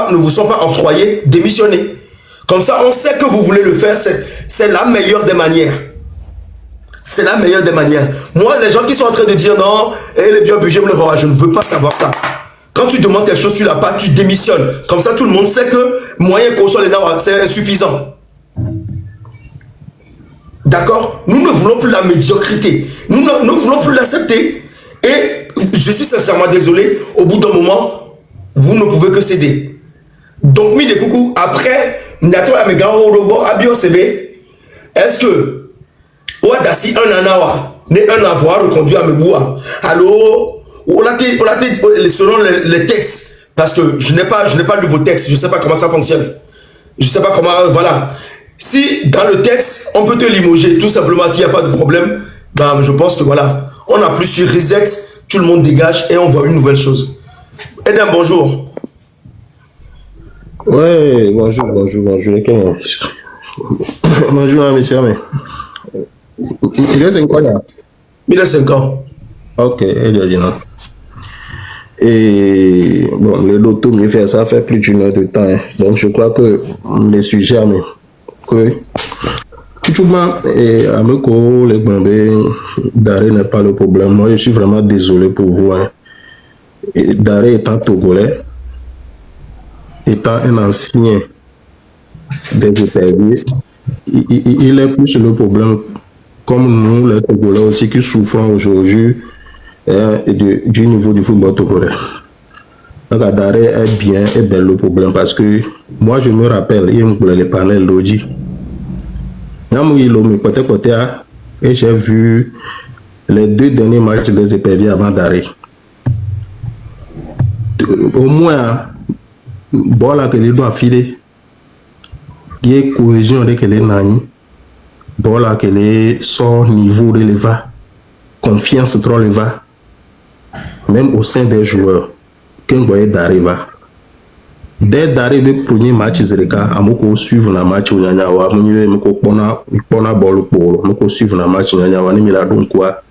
ne vous sont pas octroyés, démissionnez. Comme ça, on sait que vous voulez le faire. C'est la meilleure des manières. C'est la meilleure des manières. Moi, les gens qui sont en train de dire non, les biens budget me le roi, je ne veux pas savoir ça. Quand tu demandes quelque chose, tu l'as pas, tu démissionnes. Comme ça, tout le monde sait que moyen qu'on soit les nains, c'est insuffisant. D'accord? Nous ne voulons plus la médiocrité. Nous ne voulons plus l'accepter. Et je suis sincèrement désolé, au bout d'un moment, vous ne pouvez que céder. Donc, mis des coucou, après, Nato Amegan Orobo, Abio CB, est-ce que Ouadassi un anawa, n'est un avoir reconduit à Meboua? Allô? Selon les textes, parce que je n'ai pas lu vos textes, je ne sais pas comment ça fonctionne. Je ne sais pas comment, voilà. Si dans le texte, on peut te limoger tout simplement qu'il n'y a pas de problème, ben, je pense que voilà, on appuie sur reset, tout le monde dégage et on voit une nouvelle chose. Edem, bonjour. Ouais, bonjour. Bonjour, monsieur. Il a 5 ans, là. Il a 5 ans. Ok, il a dit non. Et bon, le loto me fait ça fait plus d'une heure de temps. Hein. Donc je crois que les sujets, mais que tout le monde et Ameko, les Bombés, Daré n'est pas le problème. Moi, je suis vraiment désolé pour vous. Hein. Daré étant togolais, étant un ancien des EPV, il est plus le problème, comme nous, les Togolais aussi, qui souffrons aujourd'hui du niveau du football togolais. Donc, Daré est bien et bel le problème parce que moi, je me rappelle, il y a les panels Lodi. Et j'ai vu les 2 derniers matchs des EPV avant Daré. Au moins, bon là que les doigts filer, il y a cohésion avec les nani, bon là que les son niveau relevé, confiance trop élevée, même au sein des joueurs, quand vous d'arriver. Dès d'arriver premier match Zereka, amoko suivre na match Nyanyawa, moko pona ball pour, moko suivre na match Nyanyawa, ni mila donc quoi,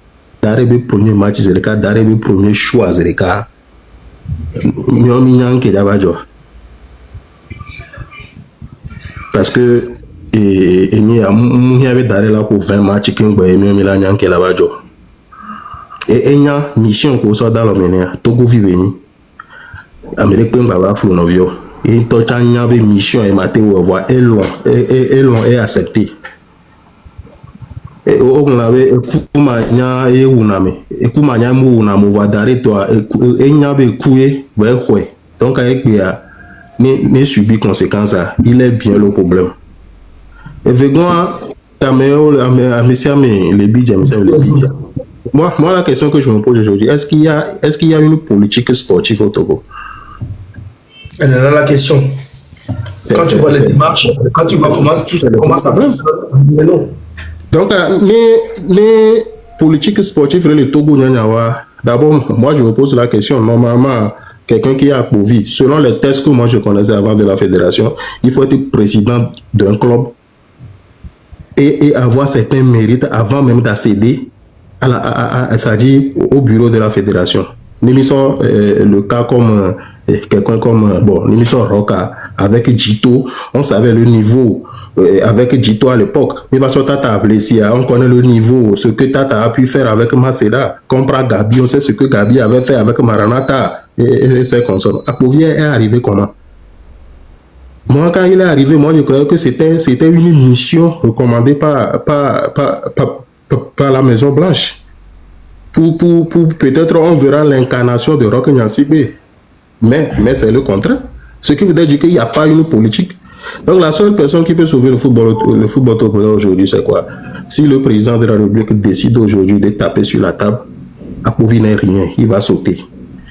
d'arriver premier match Zereka, d'arriver premier choix Zereka. Parce que il y avait d'arrêt là pour 20 matchs qui ont été mis qui là-bas. Et il y a une mission qu'on soit dans le ménage. Togo viveni. Amérique peut pas faire novio. Et il y a une mission et Mathéo voir et l'ont accepté. Et on avait kumanya et uname et kumanya mu uname va d'arrêt toi et n'y avait coué ouais donc avec bien ne subit conséquences il est bien le problème et vraiment monsieur les budgets moi la question que je me pose aujourd'hui est-ce qu'il y a une politique sportive au Togo? Elle est là la question. Quand tu vois les démarches, quand tu vois comment ça fonctionne, mais non. Donc, les politiques sportives, le Togo, d'abord, moi je me pose la question, normalement, quelqu'un qui a pourvu, selon les tests que moi je connaissais avant de la fédération, il faut être président d'un club et avoir certains mérites avant même d'accéder c'est-à-dire au bureau de la fédération. Nous misons le cas comme quelqu'un comme l'émission Roca avec Jito, on savait le niveau avec Jito à l'époque. Mais parce que Tata a blessé, on connaît le niveau, ce que Tata a pu faire avec Maceda. Compra Gabi, on sait ce que Gabi avait fait avec Maranata et ses consorts. Apovier est arrivé comment? Moi, quand il est arrivé, moi je croyais que c'était une mission recommandée par la Maison Blanche. Pour peut-être on verra l'incarnation de Roch Nyansibé. Mais c'est le contraire. Ce qui veut dire qu'il n'y a pas une politique. Donc la seule personne qui peut sauver le football togolais aujourd'hui, c'est quoi? Si le président de la République décide aujourd'hui de taper sur la table, Apovi n'est rien, il va sauter.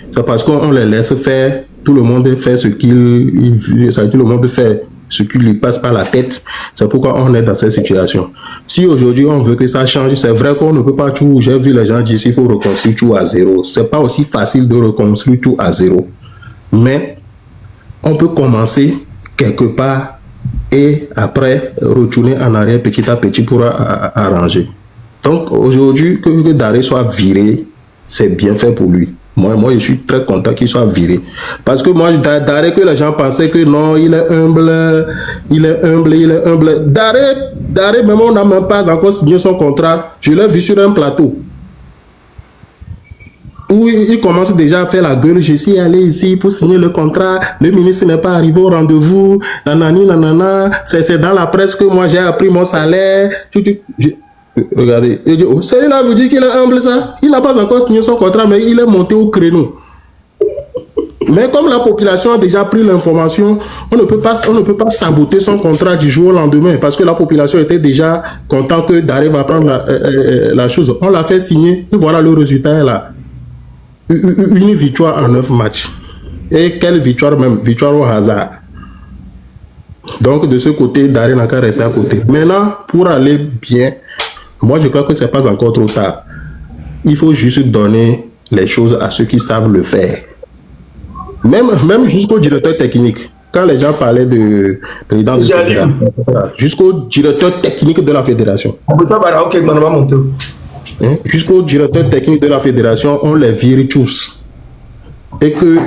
C'est parce qu'on les laisse faire, tout le monde fait ce qui lui passe par la tête. C'est pourquoi on est dans cette situation. Si aujourd'hui on veut que ça change, c'est vrai qu'on ne peut pas tout. J'ai vu les gens dire qu'il faut reconstruire tout à zéro. C'est pas aussi facile de reconstruire tout à zéro. Mais on peut commencer quelque part et après retourner en arrière petit à petit pour arranger. Donc aujourd'hui, que Daré soit viré, c'est bien fait pour lui. moi, je suis très content qu'il soit viré. Parce que moi, Daré, que les gens pensaient que non, il est humble. Daré, même on n'a même pas encore signé son contrat. Je l'ai vu sur un plateau où il commence déjà à faire la gueule. Je suis allé ici pour signer le contrat. Le ministre n'est pas arrivé au rendez-vous. Nanani, nanana. C'est dans la presse que moi j'ai appris mon salaire. Regardez. Celui-là vous dit qu'il est humble, ça. Il n'a pas encore signé son contrat, mais il est monté au créneau. Mais comme la population a déjà pris l'information, on ne peut pas saboter son contrat du jour au lendemain parce que la population était déjà contente que Daré va prendre la chose. On l'a fait signer et voilà le résultat est là. Une victoire en 9 matchs. Et quelle victoire même? Victoire au hasard. Donc de ce côté, Daré n'a qu'à rester à côté. Maintenant, pour aller bien, moi je crois que ce n'est pas encore trop tard. Il faut juste donner les choses à ceux qui savent le faire. Même jusqu'au directeur technique. Quand les gens parlaient de président de la fédération, jusqu'au directeur technique de la fédération. Jusqu'au directeur technique de la fédération, on les vire tous. Et que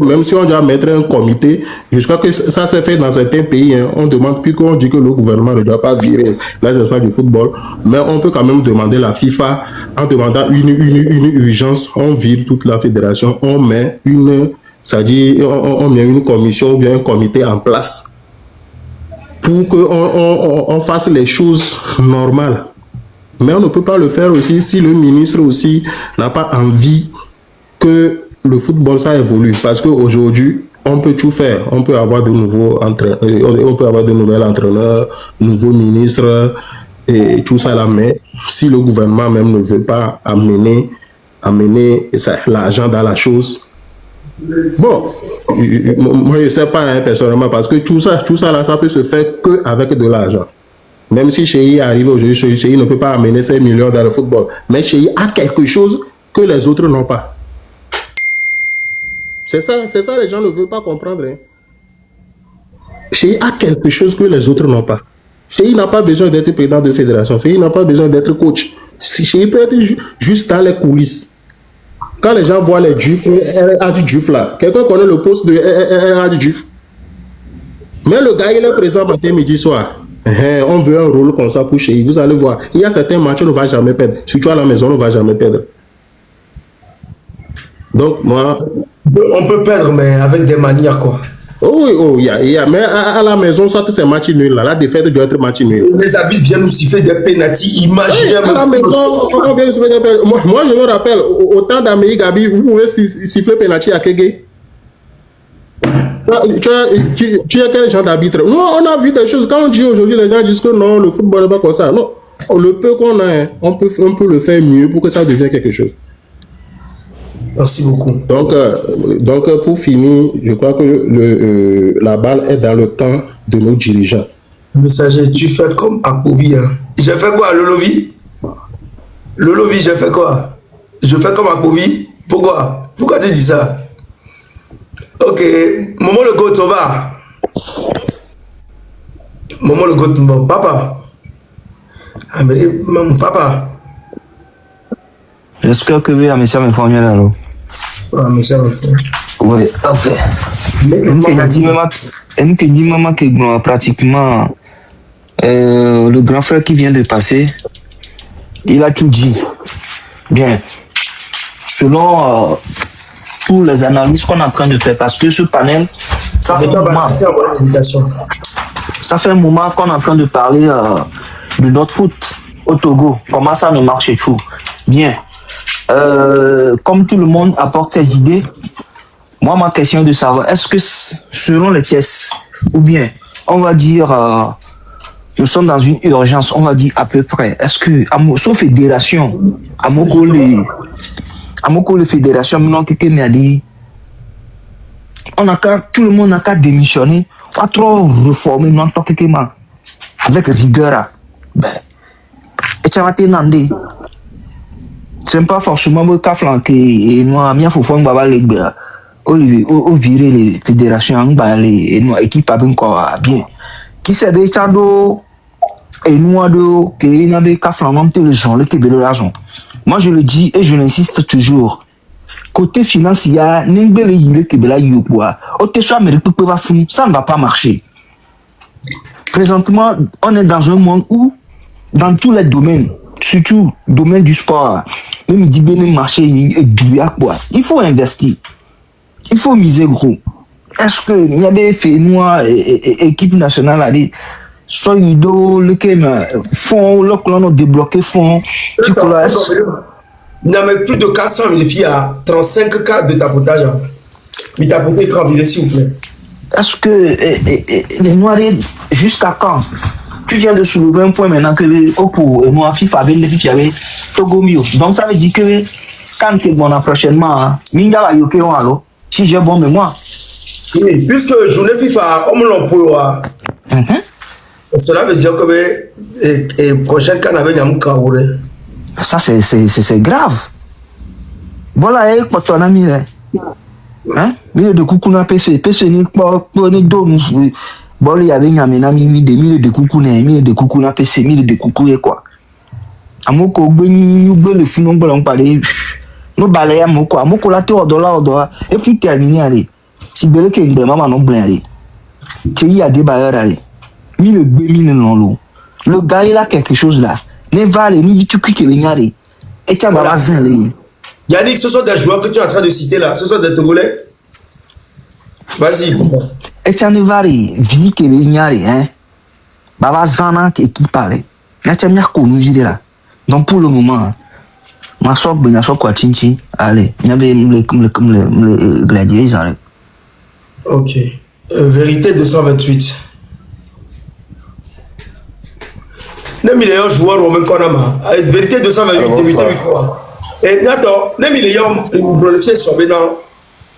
même si on doit mettre un comité, je crois que ça s'est fait dans certains pays, hein, on demande, puis qu'on dit que le gouvernement ne doit pas virer les instances du football, mais on peut quand même demander la FIFA, en demandant une urgence, on vire toute la fédération, on met c'est-à-dire on met une commission ou bien un comité en place pour qu'on fasse les choses normales. Mais on ne peut pas le faire aussi si le ministre aussi n'a pas envie que le football ça évolue. Parce qu'aujourd'hui, on peut tout faire. On peut avoir de nouveaux entraîneurs, on peut avoir de nouveaux entraîneurs, nouveaux ministres et tout ça là. Mais si le gouvernement même ne veut pas amener l'argent dans la chose, bon, moi je ne sais pas hein, personnellement parce que tout ça là, ça peut se faire qu'avec de l'argent. Même si Cheyi arrive aujourd'hui, Cheyi ne peut pas amener 5 millions dans le football. Mais Cheyi a quelque chose que les autres n'ont pas. C'est ça, les gens ne veulent pas comprendre. Hein. Cheyi a quelque chose que les autres n'ont pas. Cheyi n'a pas besoin d'être président de fédération. Cheyi n'a pas besoin d'être coach. Cheyi peut être juste dans les coulisses. Quand les gens voient les Diouf, Adi Diouf là, quelqu'un connaît le poste de Adi Diouf. Mais le gars, il est présent matin, midi, soir. On veut un rôle comme ça pour Cheyi. Vous allez voir, il y a certains matchs, on ne va jamais perdre. Surtout à la maison, on ne va jamais perdre. Donc, moi... On peut perdre, mais avec des manières, quoi. Oh, mais à la maison, soit c'est match nul. La défaite doit être match nul. Les habits viennent nous siffler des pénaltys. Imaginez à la maison, on vient nous siffler des pénaltys. Moi, je me rappelle, au temps d'Amélie Gabi, vous pouvez siffler pénalty à Kégué. Tu as quel genre d'arbitre? Nous, on a vu des choses. Quand on dit aujourd'hui, les gens disent que non, le football n'est pas comme ça. Non, le peu qu'on a, on peut le faire mieux pour que ça devienne quelque chose. Merci beaucoup. Donc pour finir, je crois que la balle est dans le camp de nos dirigeants. Messager, tu fais comme Akpovi. Hein. J'ai fait quoi, Lolovi? Lolovi, j'ai fait quoi? Je fais comme Akpovi? Pourquoi tu dis ça? Ok, Momo le goat, on va. Momo le goat, bon, papa. Ah, mais maman, papa. J'espère que oui, mais ça me fait bien alors. Ah, mais ça me fait. Oui, parfait. Elle me dit maman que pratiquement le grand frère qui vient de passer, il a tout dit. Bien. Selon tous les analyses qu'on est en train de faire, parce que ce panel, ça fait un moment qu'on est en train de parler de notre foot au Togo. Comment ça ne marche et tout. Bien. Comme tout le monde apporte ses idées, moi ma question est de savoir, est-ce que selon les pièces, ou bien on va dire nous sommes dans une urgence, on va dire à peu près, est-ce que sauf fédération, à Moko les fédérations, maintenant quelqu'un m'a dit tout le monde n'a qu'à démissionner, pas trop réformer non tant quelqu'un avec rigueur. Ben, et tu vas t'énander. C'est pas forcément le cas flanqué et nous bien faut faire baba les au virer les fédérations et nous équipe encore bien qui sait des chado et nous de que n'avait qu'à flanquer les gens les québécois raison. Moi je le dis et je l'insiste toujours, côté finance, il y a n'engbe yile kebela yopoa. Au te soit mérite peut pas fou, ça ne va pas marcher. Présentement, on est dans un monde où, dans tous les domaines, surtout le domaine du sport, même il dit bien le marché est doué à quoi. Il faut investir. Il faut miser gros. Est-ce que il y avait fait noir équipe nationale a dit soit une do le fond le clan débloqué fond tu connais. Il y a plus de 400 000 filles à 35 cas de tapotage. Mais tapoter écran vidéo s'il vous plaît. Est-ce que les noirs jusqu'à quand? Tu viens de soulever un point maintenant que pour moi FIFA avait les filles avec Togo Mio. Donc ça veut dire que quand tu es bon prochainement, Minga va yoke on allo. Si j'ai bon mémoire. Oui, puisque journée FIFA, on me l'emploie. Cela veut dire que prochain can avec Yamoukaoure. Ça c'est grave. Voilà, quoi tu en as mis. Hein? Mille de coucou na PC ni pour ni do nous. Bon, il y avait Yamena mille de coucou na mille de coucou na PC, mille de coucou et quoi. Amoko beni le fou non on parler. Nous balayons amoko la théorie dollar et puis terminé allez. Si belle que une maman non bien allez. Tu y a des bailleurs allez. Mille non l'eau. Le gars il a quelque chose là. Ne va aller ni du tout que aller. Et tu as ma zin. Yannick, ce sont des joueurs que tu es en train de citer là. Ce sont des Togolais. Vas-y. Et tu as ne va aller. Vie que aller hein. Baba zana qui parle. Là tu as bien connu là. Donc pour le moment. Ma soeur ben soeur quoi tinchi. Allez, il y avait le gladiateur allez. Ok. Vérité 228. Nem il est un joueur romain Konama. Vérité 228 débuté micro. Et attends, nem il est un brolifier sur Bénin.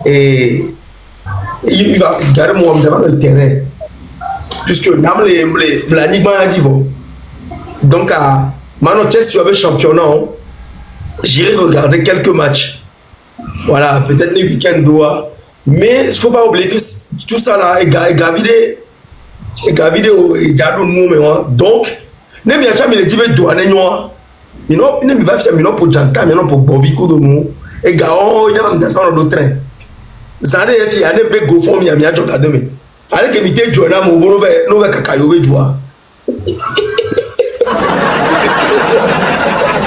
Et il va garder moi devant le terrain. Puisque nam les l'anigma a dit bon. Donc à maintenant Chelsea avait championnat. J'irai regarder quelques matchs. Voilà, peut-être les week-ends doigts. Mais il ne faut pas oublier que tout ça là est gavidé et garde nous mais donc nem ya jamais les dire douane noir. Il ne va faire maintenant pour Janta, maintenant pour Bobiko de nous. Et Gaon, il y a un descendre de train. Zane et fille, il y a un peu de fond, il y a un jour à demain. Allez, que m'était Joana, mon bon, nous va cacayover joie.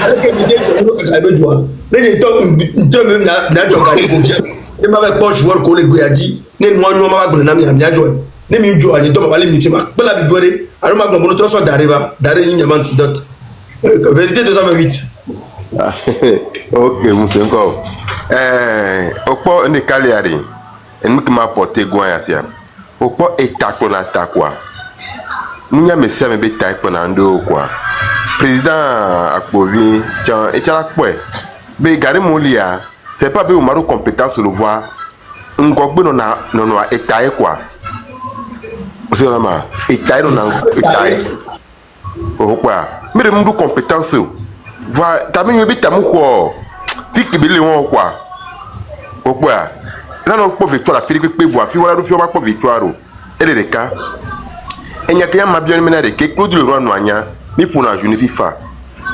Allez, que m'était Joana, cacayover joie. Mais il tombe même n'a pas gagné pour dire. Il m'a pas joué le collègue a dit, ne moi, nous, ma bonne amie, bien joué. Ne m'y joue, il tombe à l'émission, pas la vidéo. Alors, ma bonne autre soit d'arriver, d'arriver une antidote. Vérité 228. Ok, monsieur encore. Au point de Caléari, et nous qui m'a porté Guayasia. Au point état qu'on a quoi. Nous avons mis ça, mais taille qu'on a quoi. Président Akbovi, tiens, et tiens, quoi. Mais Gary Moulia, c'est pas bien ou compétence sur le voir. On gobe non a état quoi. C'est vraiment état non a état. Pourquoi? Mais le monde compétence. Voilà, t'as mis un bit à mon corps. Si tu veux le quoi. Pourquoi? Là, on peut victoire, la fille que peut voir, voilà, le fion pas victoire. Elle est le cas. Et il y a quelqu'un m'a bien mené que Claude le roi noigna, mais pour la journée FIFA.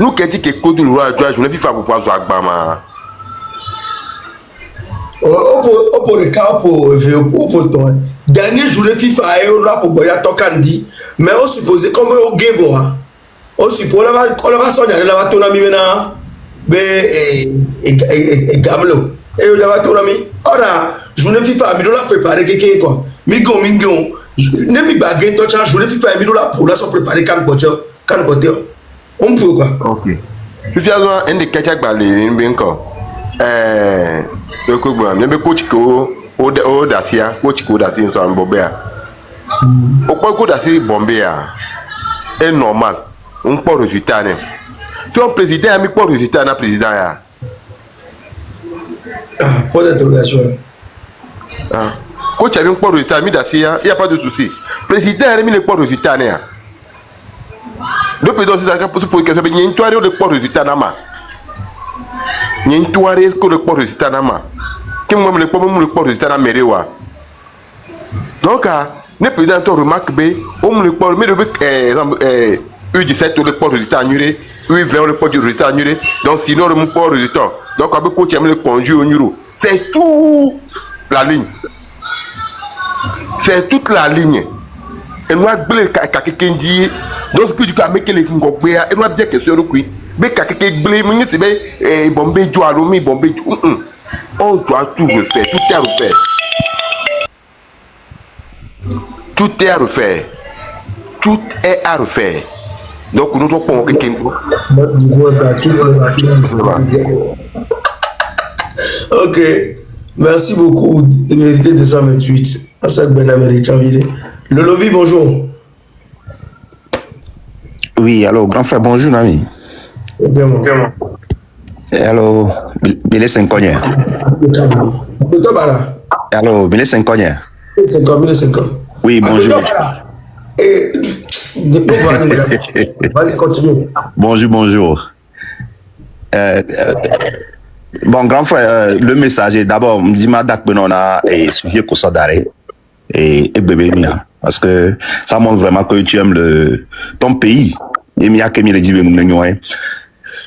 Nous qui dit que Claude le roi doit journée FIFA pour pouvoir jouer à Bama. Pour le cas pour toi. Dernière journée FIFA est là pour Boya Tokandi. Mais on suppose comme au game on suppose on va soigner là va ton ami maintenant et Gamlo et là va ton ami ora journée FIFA mi doit préparer quelque quoi mingo ne mi baguette toi journée FIFA mi doit pour là se préparer quand côté on peut quoi. OK je suis à un des quatre balles bien quoi le coach ko o dasia coach ko dasia so Bombea o ko dasia Bombea est normal on peut résultat né si on président a mis pas résultat na président ya point d'interrogation coach a mis pas résultat mi dasia il y a pas de souci président a mis le pas résultat né le président c'est ça pour que ça bien une toile de pas résultat na ma une toile que le pas résultat na ma qui moi le pas résultat na merewa donc le président remarque be on le pas mais le U17 le pas résultat annulé oui, vraiment le pot du résultat annulé. Donc, sinon, le mon pas résultat. Donc, avec coach, le conduit au numéro. C'est tout la ligne. C'est toute la ligne. Et nous avons quelqu'un dit, donc, que du cas, mais qu'il est un gobé, et nous avons dit que c'est le coup. Mais quelqu'un blé, mais c'est bien, bombé, joalomi, bombé, on doit tout refaire, tout est à refaire. Tout est à refaire. Tout est à refaire. Donc, nous devons prendre quelqu'un. Ok. Merci beaucoup de mériter 228. Assak Ben Américain Vide. Le Lovi, bonjour. Oui, alors, grand frère, bonjour, ami. Vraiment. Allô, Bélé Senkogne. Allô, Bélé Senkogne. 5000. Oui, bonjour. Et vas-y, continue. Bonjour. Bon, grand frère, le message est d'abord, me dit ma date benona et sujet qu'on soit d'arrêt et bébé mia. Parce que ça montre vraiment que tu aimes ton pays. Et mia que mi le dit ben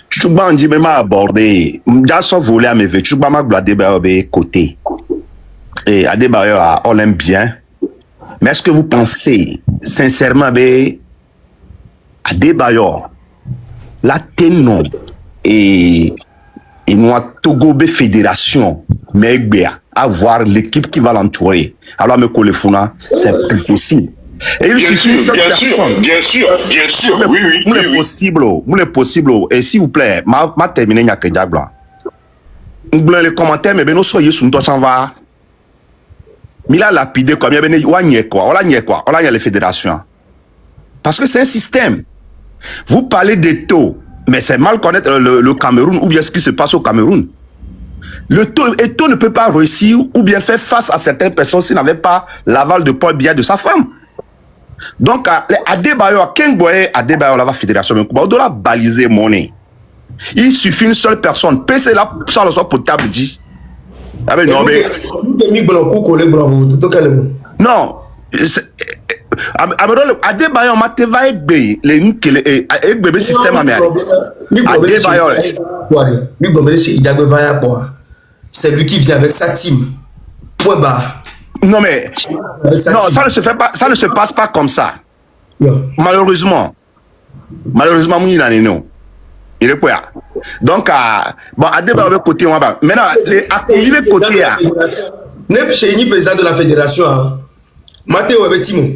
tu m'as dit même abordé. Déjà sans voler à mes vœux. Tu m'as gloire des côté. Et à des barrières, on l'aime bien. Mais est-ce que vous pensez sincèrement à des bailleurs, la ténon et nous a Togo fédération, mais avoir l'équipe qui va l'entourer. Alors me coller funa, c'est impossible. Et il suffit bien sûr, oui. C'est possible. Et s'il vous plaît, ma terminé n'y a que diable. Les commentaires, mais nous soyez sous toi, s'en va. Il a lapidé quoi, on a les fédérations. Parce que c'est un système. Vous parlez des taux, mais c'est mal connaître le Cameroun ou bien ce qui se passe au Cameroun. Le taux ne peut pas réussir ou bien faire face à certaines personnes s'il n'avait pas l'aval de Paul Biya de sa femme. Donc, à Adebayor, Adebayor, la fédération, on doit baliser monnaie. Il suffit une seule personne, PC là, ça le soit potable, dit. Non, Adebayor m'a été le système c'est lui qui vient avec sa team. Point barre. Non mais non, ça ne se fait pas, ça ne se passe pas comme ça. Malheureusement, non. Il est quoi? Donc bon, Adebayor côté on va. Maintenant, les côté n'est chez ni président de la fédération. Matteo Betimo.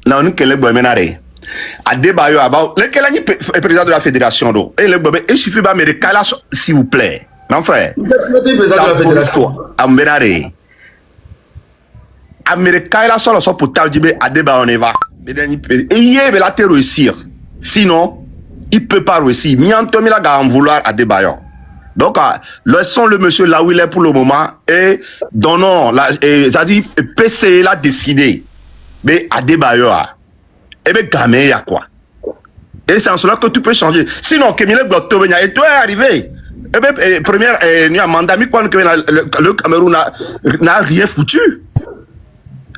Non, nous quel est bon menare. Adebayor about lequel est président de la fédération do. Et le bébé, il suffit pas me recaler s'il vous plaît. Non frère. Président de la fédération. Ambenare. Américain là sur le son potable dit Adebayor on y va. Et il va la réussir. Sinon, il peut pas réussir. Miantomi la ga en vouloir Adebayor. Donc, laissons le monsieur là où il est pour le moment et donnons, c'est-à-dire, PC l'a décidé. Mais Adebayor, et bien, gamé, il y a quoi? Et c'est en cela que tu peux changer. Sinon, Kemile Blotobenia, et toi est arrivé. Et bien, première, mandat, le Cameroun n'a rien foutu.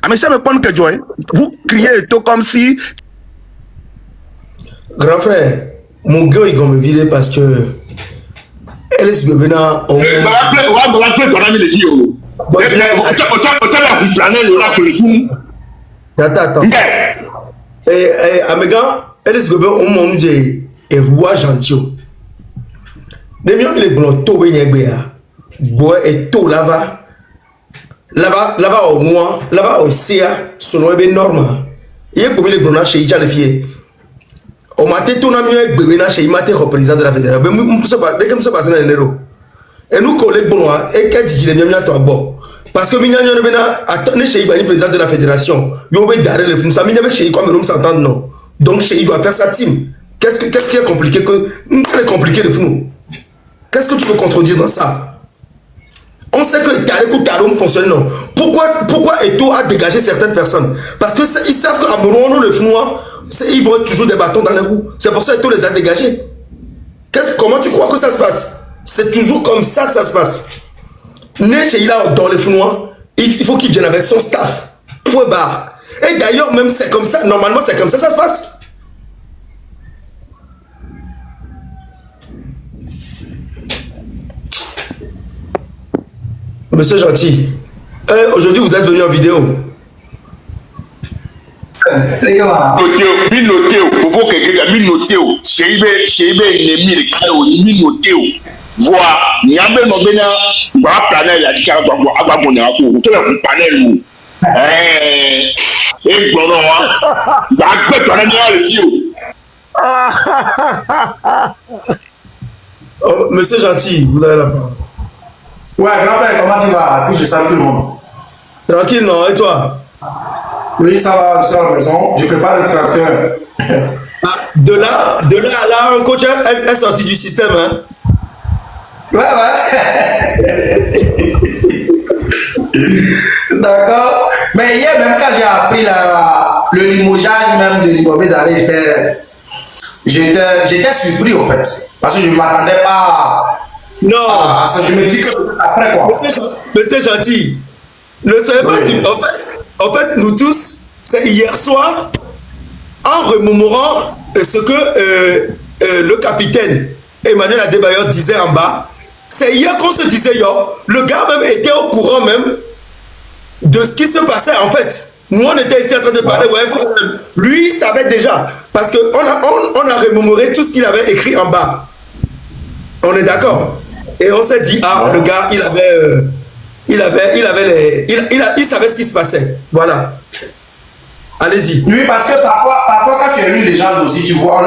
Ah, mais ça me prend que Joy. Vous criez tout comme si. Grand frère, mon gars, il va me virer parce que. Elle est maintenant. On va appeler ton ami le dit. Attends. Et Amégan, elle est on m'a dit, et voix gentil. Mais mieux, il est bon, tout bien, bois et tout là-bas. Là-bas au moins, là-bas au CA, selon les normes. Il y a comme il est bon chez Ija le fier. Au matin, tout n'a mieux bébé chez Imate, représentant de la fédération. Mais nous ne sommes pas dans les néros. Et nous, collègues, bon, et qu'est-ce que tu dis, bon. Parce que Mignan Yonobena, attendez chez Ibani, président de la fédération. Yobe Daré le film, ça Mignan chez Cameroun s'entendre, non. Donc chez il doit faire sa team. Qu'est-ce qui est compliqué que. Quel est compliqué de fou? Qu'est-ce que tu peux contredire dans ça? On sait que Karekou fonctionne, non. Pourquoi Eto a dégagé certaines personnes? Parce qu'ils savent qu'à Mourouanou, le Finois, ils vont toujours des bâtons dans les roues. C'est pour ça que Eto les a dégagés. Comment tu crois que ça se passe? C'est toujours comme ça que ça se passe. Né chez Ila dans les Finois, il faut qu'il vienne avec son staff. Point barre. Et d'ailleurs, même c'est comme ça, normalement c'est comme ça que ça se passe. Monsieur Gentil, aujourd'hui vous êtes venu en vidéo. Minoteo, faut que minoteo, c'est ennemi de Kao, minoteo. Voir, il y a même un panel à dire à mon amour, tout le panel. Et bon, la bête à la Monsieur Gentil, vous avez la parole. Ouais, grand frère, comment tu vas? Puis je salue tout le monde. Tranquille, non? Et toi? Oui, ça va, je suis à la maison. Je prépare le tracteur. De là à là, un coach est sorti du système, hein? Ouais. D'accord. Mais hier, même quand j'ai appris le limogeage même de Libobé Daré, j'étais surpris, en fait. Parce que je ne m'attendais pas à ça. Je me dis que après quoi. Monsieur Gentil, ne soyez pas surpris. En fait, nous tous, c'est hier soir, en remémorant ce que le capitaine Emmanuel Adebayor disait en bas, c'est hier qu'on se disait, le gars même était au courant même de ce qui se passait en fait. Nous, on était ici en train de parler, lui, il savait déjà, parce qu'on a remémoré tout ce qu'il avait écrit en bas. On est d'accord? Et on s'est dit, le gars, il savait ce qui se passait. Voilà. Allez-y. Oui, parce que parfois quand tu es une légende aussi, tu vois,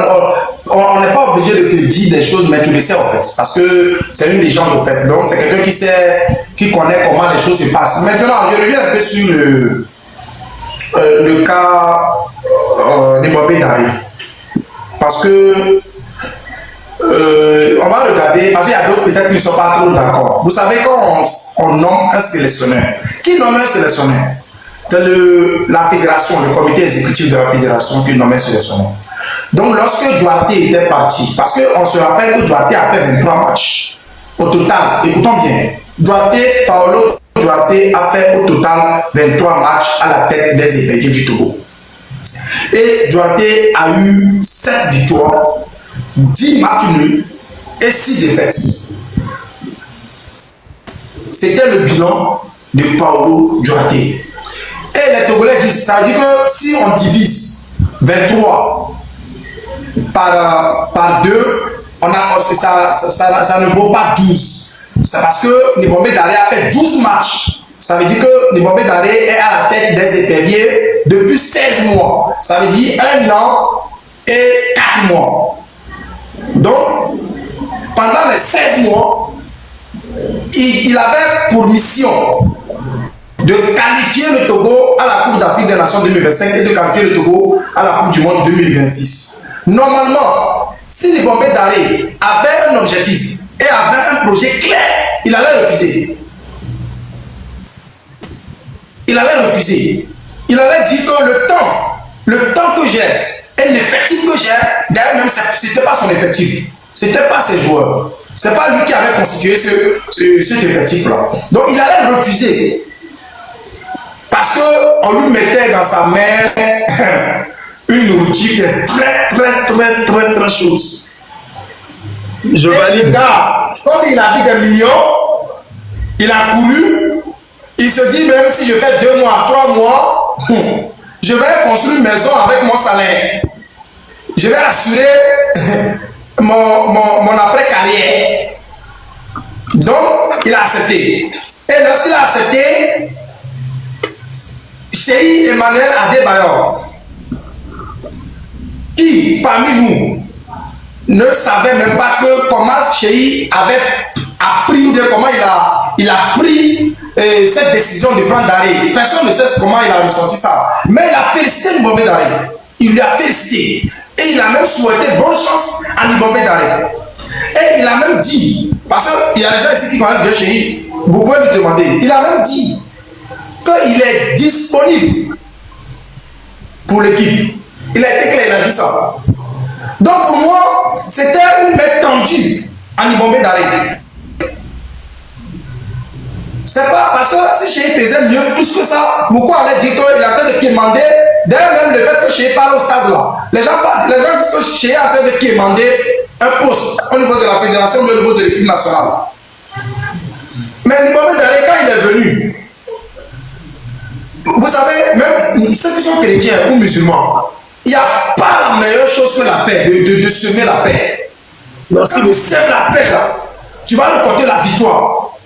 on n'est pas obligé de te dire des choses, mais tu le sais en fait. Parce que c'est une légende en fait. Donc c'est quelqu'un qui connaît comment les choses se passent. Maintenant, je reviens un peu sur le cas Libobé Daré. Parce que on va regarder, parce qu'il y a d'autres peut-être qui ne sont pas trop d'accord. Vous savez, quand on nomme un sélectionneur, qui nomme un sélectionneur? C'est la fédération, le comité exécutif de la fédération qui nommait sélectionneur. Donc lorsque Duarte était parti, parce qu'on se rappelle que Duarte a fait 23 matchs au total, écoutons bien, Paolo Duarte a fait au total 23 matchs à la tête des Épédiers du Togo. Et Duarte a eu 7 victoires, 10 matchs nuls et 6 défaites. C'était le bilan de Paolo Duarte. Et les Togolais disent, ça veut dire que si on divise 23 par 2, ça ne vaut pas 12. C'est parce que Libobé Daré a fait 12 matchs. Ça veut dire que Libobé Daré est à la tête des Épéviers depuis 16 mois. Ça veut dire 1 an et 4 mois. Donc, pendant les 16 mois, il avait pour mission de qualifier le Togo à la Coupe d'Afrique des Nations 2025 et de qualifier le Togo à la Coupe du Monde 2026. Normalement, si Libobé Daré avait un objectif et avait un projet clair, il allait refuser. Il allait refuser. Il allait dire que le temps que j'ai et l'effectif que j'ai, d'ailleurs même ce n'était pas son effectif, ce n'était pas ses joueurs. Ce n'est pas lui qui avait constitué cet effectif-là. Donc il allait refuser. Parce qu'on lui mettait dans sa main une nourriture qui est très chaude. Je valide. Le gars, comme il a vu des millions, il a couru, il se dit même si je fais 2 mois, 3 mois, je vais construire une maison avec mon salaire. Je vais assurer mon après-carrière. Donc, il a accepté. Et lorsqu'il a accepté, Cheikh Emmanuel Adebayor, qui parmi nous ne savait même pas que comment Cheikh avait appris ou bien comment il a pris cette décision de prendre Daré. Personne ne sait comment il a ressenti ça. Mais il a félicité Libobé Daré. Il lui a félicité. Et il a même souhaité bonne chance à Libobé Daré. Et il a même dit, parce qu'il y a des gens ici qui connaissent bien Cheikh, vous pouvez lui demander, il a même dit qu'il est disponible pour l'équipe. Il a été clair, il a dit ça. Donc pour moi, c'était une main tendue à Libobé Daré. C'est pas parce que si Cheikh faisait mieux plus que ça, pourquoi on allait dire qu'il est en train de quémander. D'ailleurs, même le fait que Cheikh parle au stade là, les gens disent que Cheikh est en train de quémander un poste au niveau de la fédération, mais au niveau de l'équipe nationale. Mais Nibombe Daré, quand il est venu, vous savez, même ceux qui sont chrétiens ou musulmans, il n'y a pas la meilleure chose que la paix, de semer la paix. Quand tu sèmes la paix, là, tu vas récolter la victoire.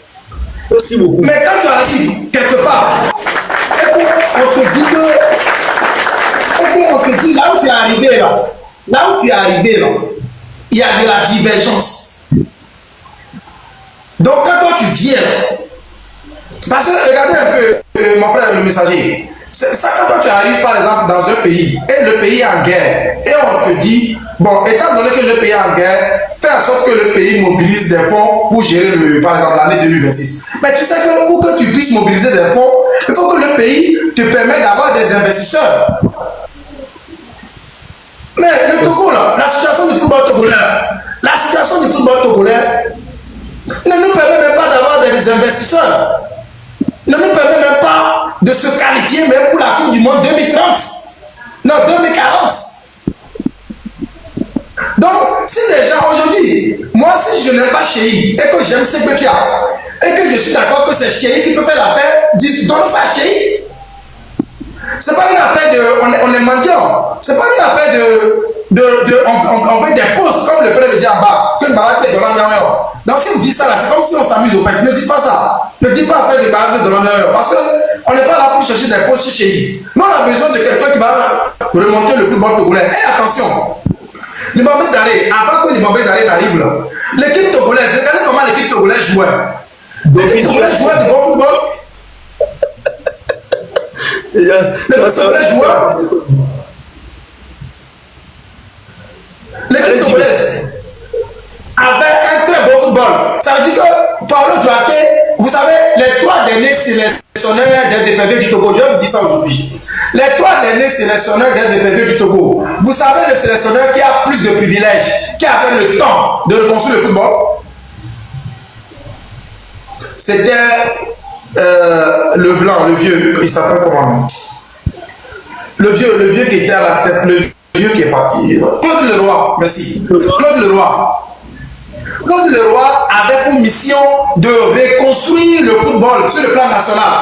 Merci beaucoup. Mais quand tu arrives quelque part, et qu'on te dit là où tu es arrivé là, il y a de la divergence. Donc quand toi tu viens, parce que regardez un peu, mon frère le messager, ça quand toi tu arrives par exemple dans un pays, et le pays est en guerre, et on te dit, bon, étant donné que le pays est en guerre, fais en sorte que le pays mobilise des fonds pour gérer par exemple l'année 2026. Mais tu sais que pour que tu puisses mobiliser des fonds, il faut que le pays te permette d'avoir des investisseurs. Mais le Togo là, la situation du football togolais ne nous permet même pas d'avoir des investisseurs. Ne nous permet même pas de se qualifier même pour la Coupe du Monde 2030. Non, 2040. Donc, si les gens aujourd'hui, moi si je n'aime pas Chéhi et que j'aime Sekbefia et que je suis d'accord que c'est Chéhi qui peut faire l'affaire, donne ça à Chéhi. C'est pas une affaire de. On est mendiant. C'est pas une affaire on veut des postes, comme le frère le dit en bas, que Barak est dans l'environnement. Donc si vous dites ça là, c'est comme si on s'amuse au fait. Ne dites pas ça. Ne dites pas faire de Barak dans l'environnement. Parce qu'on n'est pas là pour chercher des postes chez lui. Nous, on a besoin de quelqu'un qui va remonter le football togolais. Et attention, Nibombe Daré, avant que Nibombe Daré n'arrive là, l'équipe togolaise, regardez comment l'équipe togolaise jouait. L'équipe togolaise jouait du bon football. L'équipe togolaise jouait. L'équipe togolaise avait un très bon football. Ça veut dire que Paulo Duarte, vous savez, les 3 derniers sélectionneurs des EPV du Togo, je vais vous dire ça aujourd'hui. Les 3 derniers sélectionneurs des EPV du Togo, vous savez le sélectionneur qui a plus de privilèges, qui avait le temps de reconstruire le football? C'était le blanc, le vieux, il s'appelle comment? Le vieux qui était à la tête, le vieux qui est parti. Claude Leroy, merci. Claude Leroy. Claude Leroy avait pour mission de reconstruire le football sur le plan national.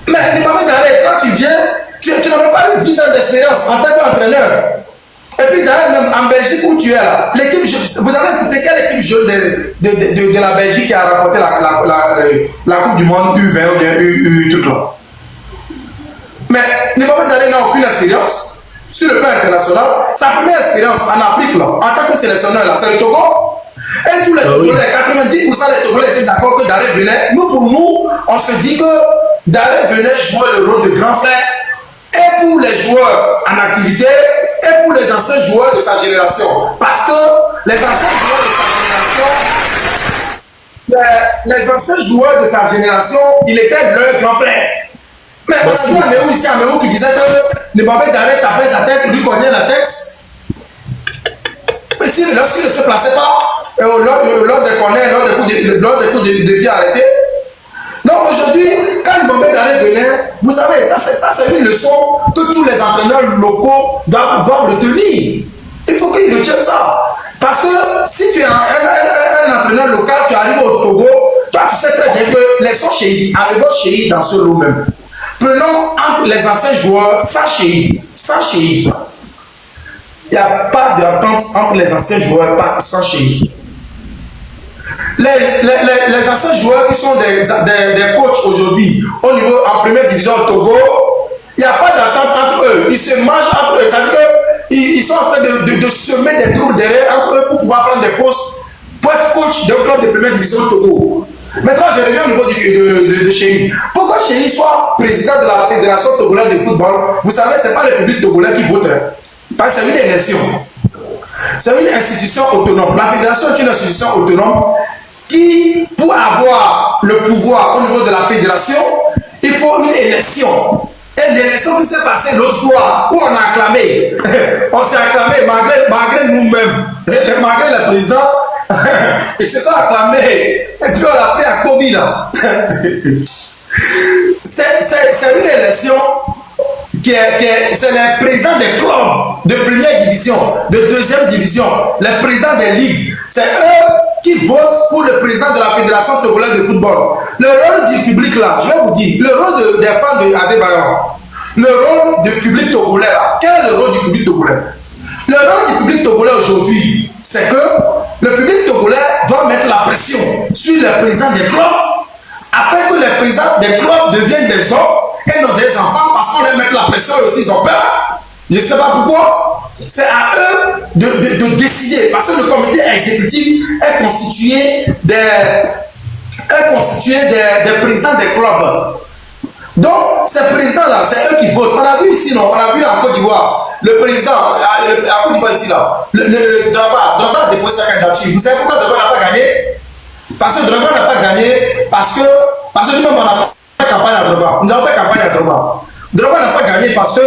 Mais Nibombe Daré, quand tu viens, tu n'avais pas eu 10 ans d'expérience en tant qu'entraîneur. Et puis d'ailleurs, même en Belgique où tu es là, l'équipe, vous avez écouté quelle équipe jeune de la Belgique qui a remporté la Coupe du Monde U20 ou bien U tout là? Mais Nibombe Daré n'a aucune expérience sur le plan international. Sa première expérience en Afrique, là, en tant que sélectionneur, c'est le Togo. Et tous les Togolais, 90% des Togolais étaient d'accord que Daré venait. Nous, pour nous, on se dit que Daré venait jouer le rôle de grand frère et pour les joueurs en activité et pour les anciens joueurs de sa génération. Parce que les anciens joueurs de sa génération, il était leur grand frère. Mais on a vu Améou ici, Améou qui disait que Nibombe Daré tapait sa tête, lui cognait la tête. Et lorsqu'il ne se plaçait pas, lors des corners, lors des coups de pied arrêtés. Donc aujourd'hui, quand Nibombe Daré venait, vous savez, ça c'est une leçon que tous les entraîneurs locaux doivent retenir. Il faut qu'ils retiennent ça. Parce que si tu es un entraîneur local, tu arrives au Togo, toi tu sais très bien que les sons chéris, arrivons chéris dans ce lot même. Prenons entre les anciens joueurs, sans chéri. Il n'y a pas d'attente entre les anciens joueurs, sans chéri. Les anciens joueurs qui sont des coachs aujourd'hui, au niveau en première division au Togo, il n'y a pas d'attente entre eux. Ils se mangent entre eux. C'est-à-dire qu'ils sont en train de semer des troubles derrière entre eux pour pouvoir prendre des postes pour être coach d'un club de première division au Togo. Maintenant, je reviens au niveau de Chéhi. Pourquoi Chéhi soit président de la Fédération togolaise de football? Vous savez, ce n'est pas le public togolais qui vote. Parce que c'est une élection. C'est une institution autonome. La fédération est une institution autonome qui, pour avoir le pouvoir au niveau de la fédération, il faut une élection. Et l'élection qui s'est passée l'autre fois, où on a acclamé, on s'est acclamé malgré nous-mêmes, malgré le président, ils se sont acclamés. Et puis on a pris à Covid là. C'est une élection c'est les présidents des clubs de première division, de deuxième division, les présidents des ligues. C'est eux qui votent pour le président de la Fédération togolaise de football. Le rôle du public là, je vais vous dire, le rôle des fans de Adebayor, le rôle du public togolais là, quel est le rôle du public togolais? Le rôle du public togolais aujourd'hui, c'est que le public togolais doit mettre la pression sur les présidents des clubs afin que les présidents des clubs deviennent des hommes et non des enfants, parce qu'on les met la pression et aussi ils ont peur. Je ne sais pas pourquoi. C'est à eux de décider, parce que le comité exécutif est constitué des présidents des clubs. Donc, ces présidents-là, c'est eux qui votent. On a vu ici, non? On a vu en Côte d'Ivoire, le président, en Côte d'Ivoire ici, là, le Drogba a déposé sa candidature. Vous savez pourquoi Drogba n'a pas gagné? Parce que Drogba n'a pas gagné, parce que nous-mêmes, on a fait campagne à Drogba. Nous avons fait campagne à Drogba. Drogba n'a pas gagné parce que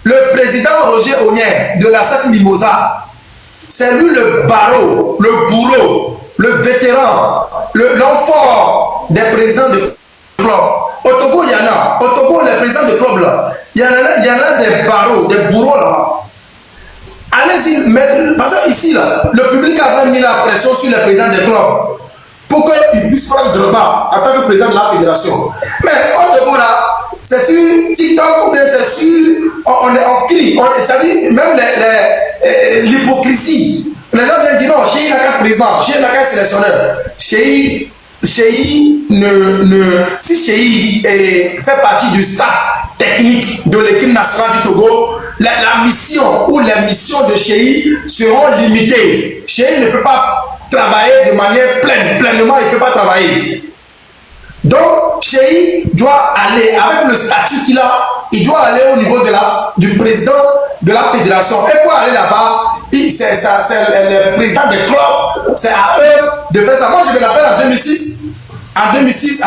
le président Roger Onien de la SAC Mimosa, c'est lui le barreau, le bourreau, le vétéran, l'homme fort des présidents de club. Au Togo, il y en a. Au Togo, les présidents de club là, il y en a des barreaux, des bourreaux là-bas. Allez-y mettre. Parce que ici, là, le public avait mis la pression sur les présidents des clubs pour qu'ils puissent prendre Drogba en tant que président de la fédération. Mais au Togo là, c'est sur TikTok ou bien c'est sur. On crie. C'est-à-dire, même l'hypocrisie. Les gens viennent dire non, Cheikh n'a qu'un président, Cheikh n'a qu'un sélectionneur. Si Cheikh fait partie du staff technique de l'équipe nationale du Togo, la mission ou les missions de Cheikh seront limitées. Cheikh ne peut pas travailler de manière pleinement, il ne peut pas travailler. Donc, Cheikh doit aller, avec le statut qu'il a, il doit aller au niveau du président de la fédération. Et pour aller là-bas, c'est le président des clubs, c'est à eux de faire ça. Moi, je me rappelle en 2006, avec DJ6,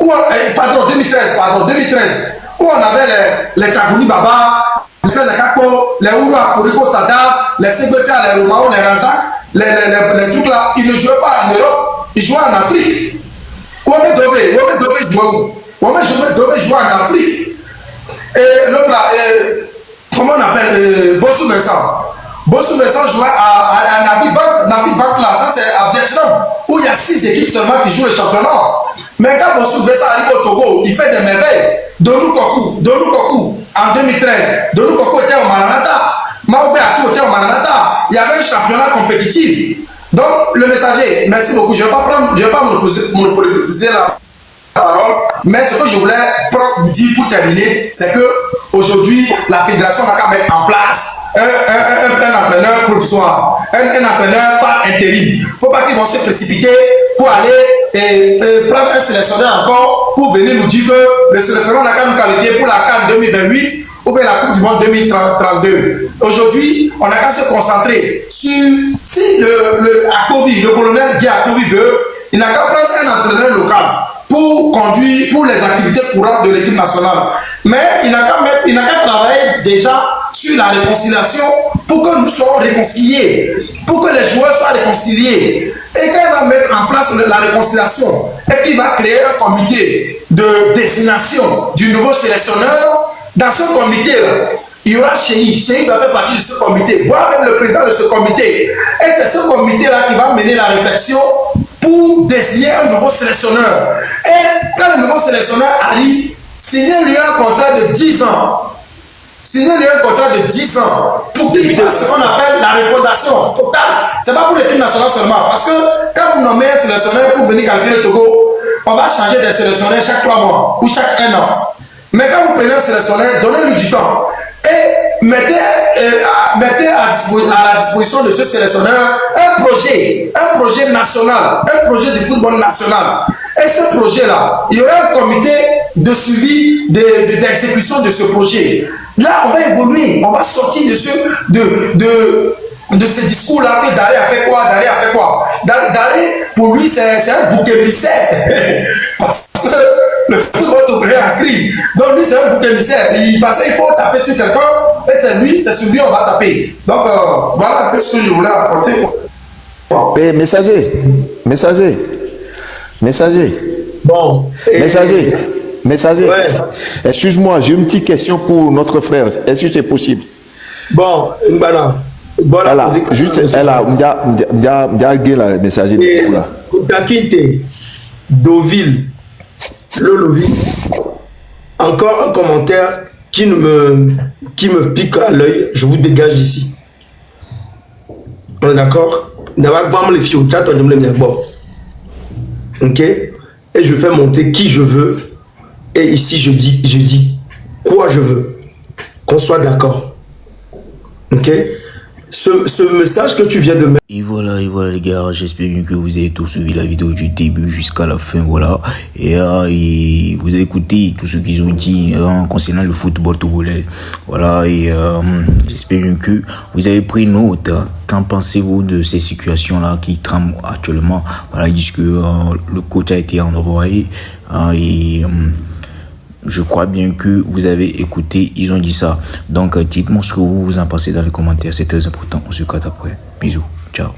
2013, où on avait les Tchagouni Baba, les Kako, les Oura, Kuriko Sada, les Ségotia, les Romao, les Razak, les trucs là, ils ne jouaient pas en Europe, ils jouaient en Afrique. Wome devait jouer en Afrique. Et l'autre là, comment on appelle Bossou Vincent. Bossou Vincent jouait à Navibank là, ça c'est à Vietnam, où il y a 6 équipes seulement qui jouent le championnat. Mais quand Bossou Vincent arrive au Togo, il fait des merveilles. Donou Kokou, en 2013, Donou Kokou était au Maranata, Maoubé Atou était au Maranata. Il y avait un championnat compétitif. Donc, le messager, merci beaucoup. Je ne vais pas monopoliser la parole, mais ce que je voulais dire pour terminer, c'est que aujourd'hui, la fédération n'a qu'à mettre en place un entraîneur provisoire, un entraîneur par intérim. Il ne faut pas qu'ils vont se précipiter pour aller prendre un sélectionneur encore pour venir nous dire que le sélectionneur n'a qu'à nous qualifier pour la CAN 2028 ou bien la Coupe du Monde 2032. Aujourd'hui, on n'a qu'à se concentrer sur si le colonel Guy Akpovi veut, il n'a qu'à prendre un entraîneur local pour conduire pour les activités courantes de l'équipe nationale. Mais il n'a qu'à travailler déjà sur la réconciliation pour que nous soyons réconciliés, pour que les joueurs soient réconciliés. Et quand il va mettre en place la réconciliation et qu'il va créer un comité de désignation du nouveau sélectionneur, dans ce comité-là, il y aura Cheikh. Cheikh doit faire partie de ce comité, voire même le président de ce comité. Et c'est ce comité-là qui va mener la réflexion pour désigner un nouveau sélectionneur. Et quand le nouveau sélectionneur arrive, signez-lui un contrat de 10 ans. Signez-lui un contrat de 10 ans pour qu'il fasse ce qu'on appelle la refondation totale. Ce n'est pas pour l'équipe nationale seulement. Parce que quand vous nommez un sélectionneur pour venir qualifier le Togo, on va changer des sélectionneurs chaque 3 mois ou chaque 1 an. Mais quand vous prenez un sélectionneur, donnez-lui du temps et mettez à la disposition de ce sélectionneur un projet national, un projet de football national. Et ce projet-là, il y aura un comité de suivi d'exécution de ce projet. Là, on va évoluer, on va sortir de ce discours-là que Daré a fait quoi, Daré a fait quoi. Daré, pour lui, c'est un bouc émissaire. Parce que le football est en crise. Donc lui, c'est un bouc émissaire. Parce qu'il faut taper sur quelqu'un, et c'est sur lui on va taper. Donc voilà un peu ce que je voulais apporter. Bon. Messager. Bon. Messager. Ouais. Excuse-moi, j'ai une petite question pour notre frère. Est-ce que c'est possible? Bon, Mbana. Voilà, Elle a, juste, elle a, la messager de là. Dakinte, Deauville, Lolovi, encore un commentaire qui me pique à l'œil, je vous dégage d'ici. On est d'accord? Ok? Et je fais monter qui je veux. Et ici, je dis quoi je veux. Qu'on soit d'accord. Ok? Ce message que tu viens de mettre. Et voilà les gars, j'espère bien que vous avez tous suivi la vidéo du début jusqu'à la fin, voilà. Et vous avez écouté tout ce qu'ils ont dit concernant le football togolais. Voilà, et j'espère bien que vous avez pris note. Qu'en pensez-vous de ces situations-là qui trament actuellement? Voilà, ils disent que le coach a été envoyé et je crois bien que vous avez écouté, ils ont dit ça. Donc dites-moi ce que vous en pensez dans les commentaires, c'est très important. On se capte après. Bisous, ciao.